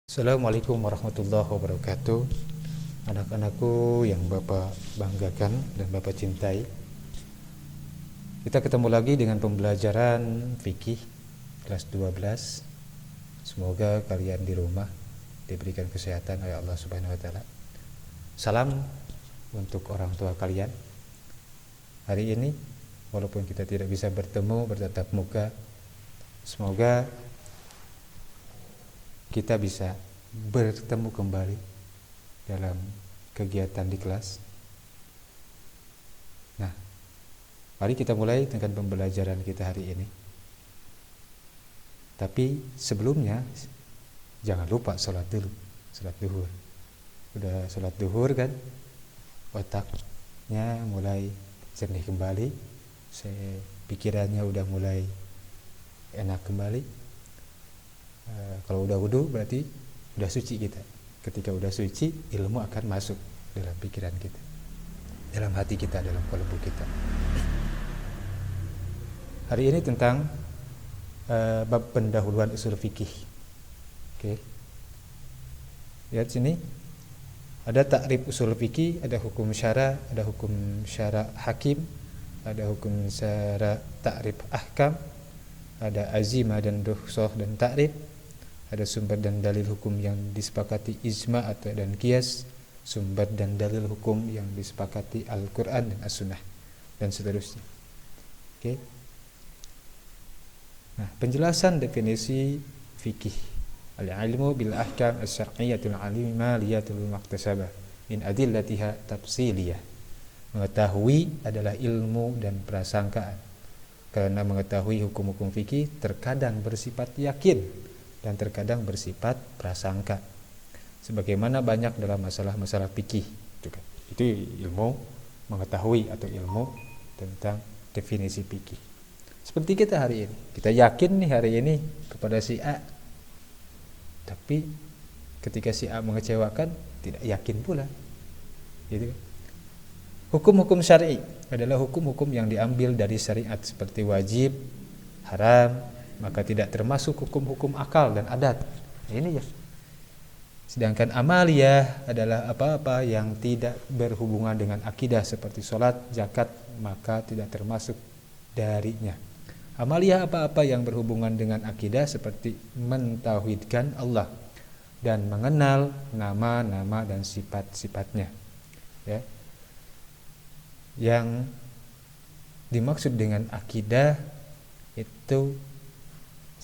Assalamualaikum warahmatullahi wabarakatuh. Anak-anakku yang Bapak banggakan dan Bapak cintai, kita ketemu lagi dengan pembelajaran fikih kelas 12. Semoga kalian di rumah diberikan kesehatan oleh Allah Subhanahu wa taala. Salam untuk orang tua kalian. Hari ini walaupun kita tidak bisa bertemu bertatap muka, semoga kita bisa bertemu kembali dalam kegiatan di kelas. Nah, mari kita mulai dengan pembelajaran kita hari ini. Tapi sebelumnya jangan lupa sholat dulu, sholat duhur. Udah sholat duhur kan, otaknya mulai jernih kembali, pikirannya udah mulai enak kembali. Kalau udah wudu berarti udah suci kita. Ketika udah suci, ilmu akan masuk dalam pikiran kita, dalam hati kita, dalam kalbu kita. Hari ini tentang bab pendahuluan usul fikih. Oke. Lihat sini. Ada takrif usul fikih, ada hukum syara, ada hukum syara hakim, ada hukum syara takrif ahkam, ada azimah dan rukhsah dan takrif, ada sumber dan dalil hukum yang disepakati ijma' atau dan qiyas, sumber dan dalil hukum yang disepakati Al-Quran dan As-Sunnah, dan seterusnya. Oke. Nah, penjelasan definisi fikih. Al-ilmu bil ahkam as-syar'iyyatul alimaliyatul maktasabah min adillatiha tafsiliyah. Mengetahui adalah ilmu dan prasangkaan. Karena mengetahui hukum-hukum fikih terkadang bersifat yakin dan terkadang bersifat prasangka, sebagaimana banyak dalam masalah-masalah fikih. Itu ilmu mengetahui atau ilmu tentang definisi fikih. Seperti kita hari ini, kita yakin nih hari ini kepada si A, tapi ketika si A mengecewakan tidak yakin pula. Gitu. Hukum-hukum syar'i adalah hukum-hukum yang diambil dari syariat seperti wajib, haram, maka tidak termasuk hukum-hukum akal dan adat. Ini ya. Sedangkan amaliyah adalah apa-apa yang tidak berhubungan dengan akidah seperti sholat, zakat, maka tidak termasuk darinya. Amaliyah apa-apa yang berhubungan dengan akidah seperti mentauhidkan Allah dan mengenal nama-nama dan sifat-sifatnya. Ya. Yang dimaksud dengan akidah itu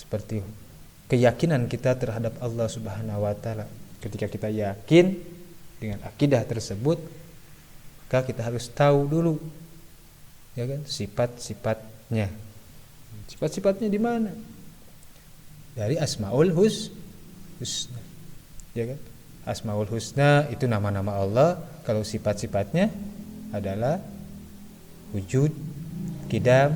seperti keyakinan kita terhadap Allah Subhanahu wa taala. Ketika kita yakin dengan akidah tersebut, maka kita harus tahu dulu, ya kan, sifat-sifatnya. Sifat-sifatnya di mana? Dari Asmaul Husna. Ya kan? Asmaul Husna itu nama-nama Allah, kalau sifat-sifatnya adalah wujud, qidam,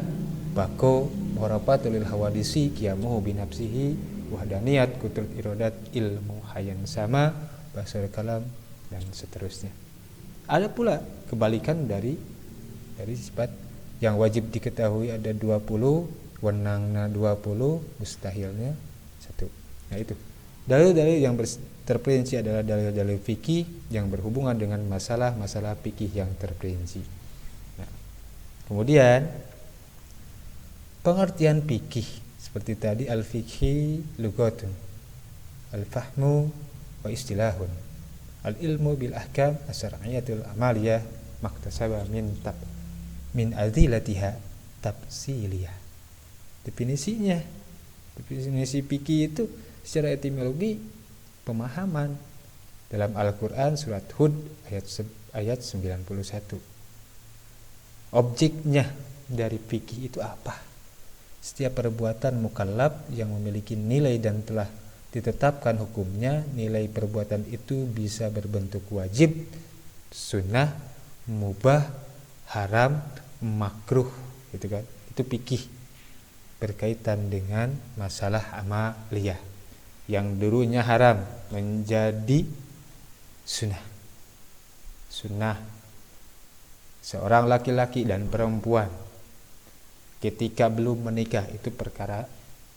bako, muharafatul hawadisi, qiyamuhu binafsihi, wahdaniyat, kutul iradat, ilmu hayan sama, basar kalam, dan seterusnya. Ada pula kebalikan dari sifat yang wajib diketahui ada 20, wenangna 20, mustahilnya 1. Nah itu. Dalil-dalil yang terperinci adalah dalil-dalil fikih yang berhubungan dengan masalah-masalah fikih yang terperinci. Nah, kemudian pengertian fikih seperti tadi, al-fikhi lughatun, al-fahmu wa istilahun, al-ilmu bil ahkam as-syar'iyyatul amaliyah maktasaba min adillatiha tafsiliyah. Definisi fikih itu secara etimologi pemahaman dalam Al-Qur'an surat Hud ayat 91. Objeknya dari fikih itu apa? Setiap perbuatan mukallaf yang memiliki nilai dan telah ditetapkan hukumnya, nilai perbuatan itu bisa berbentuk wajib, sunnah, mubah, haram, makruh, gitu kan. Itu fikih berkaitan dengan masalah amaliyah. Yang dulunya haram menjadi sunnah. Sunnah seorang laki-laki dan perempuan ketika belum menikah itu perkara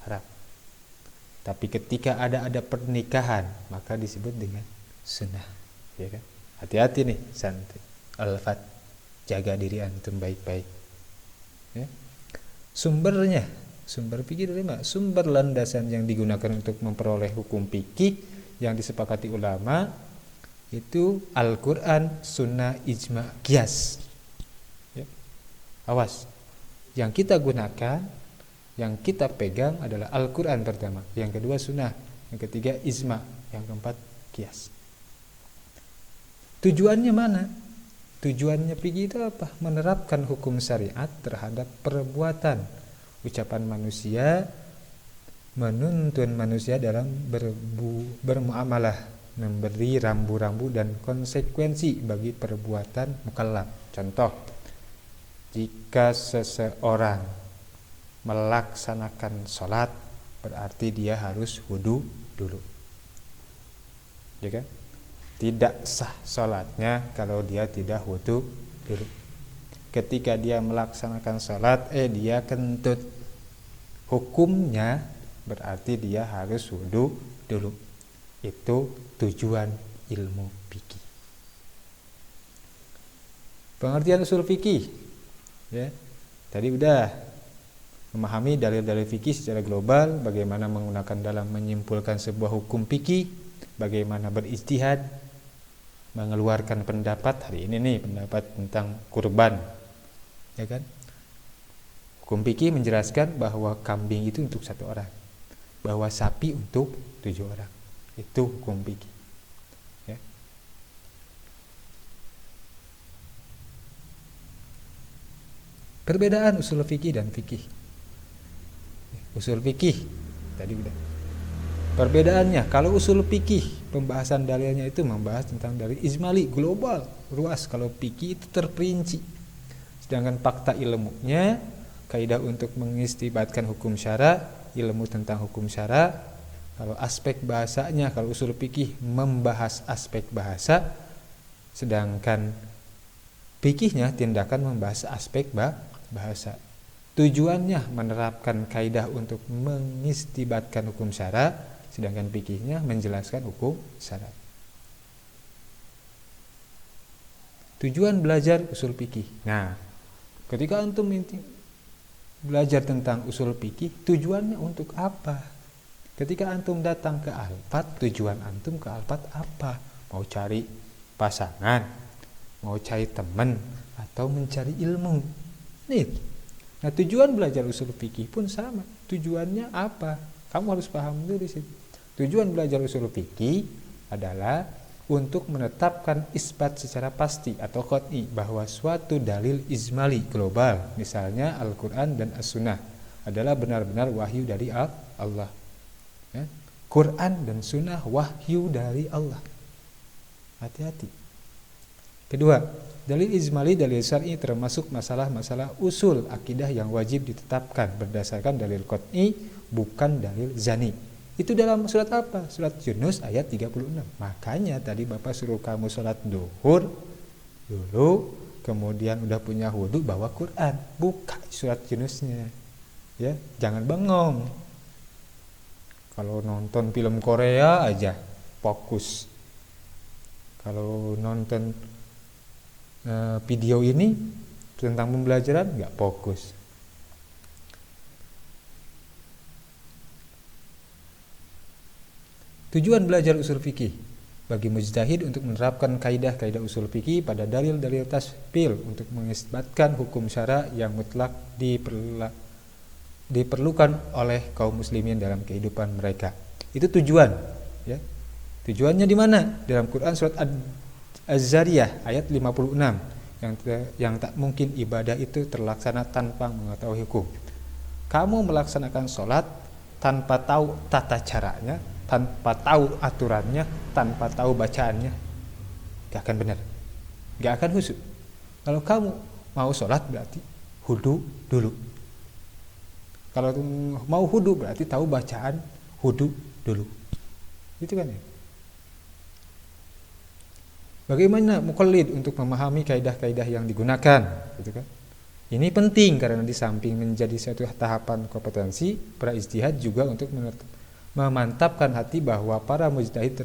haram. Tapi ketika ada pernikahan, maka disebut dengan sunnah, ya kan? Hati-hati nih santri. Al-fat, jaga diri antum baik-baik. Ya. Sumber fikih dari mana? Sumber landasan yang digunakan untuk memperoleh hukum fikih yang disepakati ulama itu Al-Quran, Sunnah, Ijma, Qiyas. Ya. Awas, yang kita gunakan, yang kita pegang adalah Al-Quran pertama, yang kedua Sunnah, yang ketiga Ijma, yang keempat Qiyas. Tujuannya mana? Tujuannya fikih itu apa? Menerapkan hukum syariat terhadap perbuatan, ucapan manusia, menuntun manusia dalam bermuamalah, memberi rambu-rambu dan konsekuensi bagi perbuatan mukallaf. Contoh, jika seseorang melaksanakan sholat, berarti dia harus wudu dulu, ya kan? Tidak sah sholatnya kalau dia tidak wudu dulu. Ketika dia melaksanakan sholat, dia kentut, hukumnya berarti dia harus wudu dulu. Itu tujuan ilmu fikih. Pengertian usul fikih, ya. Tadi udah memahami dalil-dalil fikih secara global, bagaimana menggunakan dalam menyimpulkan sebuah hukum fikih, bagaimana berijtihad, mengeluarkan pendapat. Hari ini nih pendapat tentang kurban, ya kan? Hukum fikih menjelaskan bahwa kambing itu untuk 1 orang, bahwa sapi untuk 7 orang. Itu hukum fikih, ya. Perbedaan usul fikih dan fikih. Usul fikih tadi udah. Perbedaannya, kalau usul fikih pembahasan dalilnya itu membahas tentang dalil ijmali, global, luas. Kalau fikih itu terperinci. Sedangkan fakta ilmunya, kaidah untuk mengistibatkan hukum syara, ilmu tentang hukum syara. Kalau aspek bahasanya, kalau usul fikih membahas aspek bahasa, sedangkan fikihnya tindakan membahas aspek bahasa. Tujuannya menerapkan kaidah untuk mengistibatkan hukum syara, sedangkan fikihnya menjelaskan hukum syara. Tujuan belajar usul fikih. Nah, ketika antum belajar tentang usul fikih, tujuannya untuk apa? Ketika antum datang ke Alfat, tujuan antum ke Alfat apa? Mau cari pasangan, mau cari teman, atau mencari ilmu? Nih. Nah, tujuan belajar usul fikih pun sama. Tujuannya apa? Kamu harus paham dulu di situ. Tujuan belajar usul fikih adalah untuk menetapkan isbat secara pasti atau qat'i bahwa suatu dalil ijmali global, misalnya Al-Quran dan As-Sunnah, adalah benar-benar wahyu dari Allah. Ya? Quran dan Sunnah wahyu dari Allah. Hati-hati. Kedua, dalil ijmali, dalil syar'i termasuk masalah-masalah usul akidah yang wajib ditetapkan berdasarkan dalil qat'i, bukan dalil zani. Itu dalam surat apa? Surat Yunus ayat 36. Makanya tadi Bapak suruh kamu sholat duhur dulu, kemudian udah punya wudu bawa Quran, buka surat Yunusnya. Ya, jangan bengong. Kalau nonton film Korea aja fokus. Kalau nonton video ini tentang pembelajaran nggak fokus. Tujuan belajar usul fikih bagi mujtahid untuk menerapkan kaidah-kaidah usul fikih pada dalil-dalil tasfil untuk mengisbatkan hukum syara yang mutlak diperlukan oleh kaum muslimin dalam kehidupan mereka. Itu tujuan, ya. Tujuannya di mana? Dalam Quran surat Az-Zariyah ayat 56, yang tak mungkin ibadah itu terlaksana tanpa mengetahui hukum. Kamu melaksanakan sholat tanpa tahu tata caranya, tanpa tahu aturannya, tanpa tahu bacaannya, gak akan benar, gak akan khusyuk. Kalau kamu mau sholat berarti hudu dulu. Kalau mau hudu berarti tahu bacaan hudu dulu. Itu kan ya. Bagaimana muqallid untuk memahami kaidah-kaidah yang digunakan, gitu kan? Ini penting karena di samping menjadi suatu tahapan kompetensi, pra ijtihad juga untuk memantapkan hati bahwa para mujtahid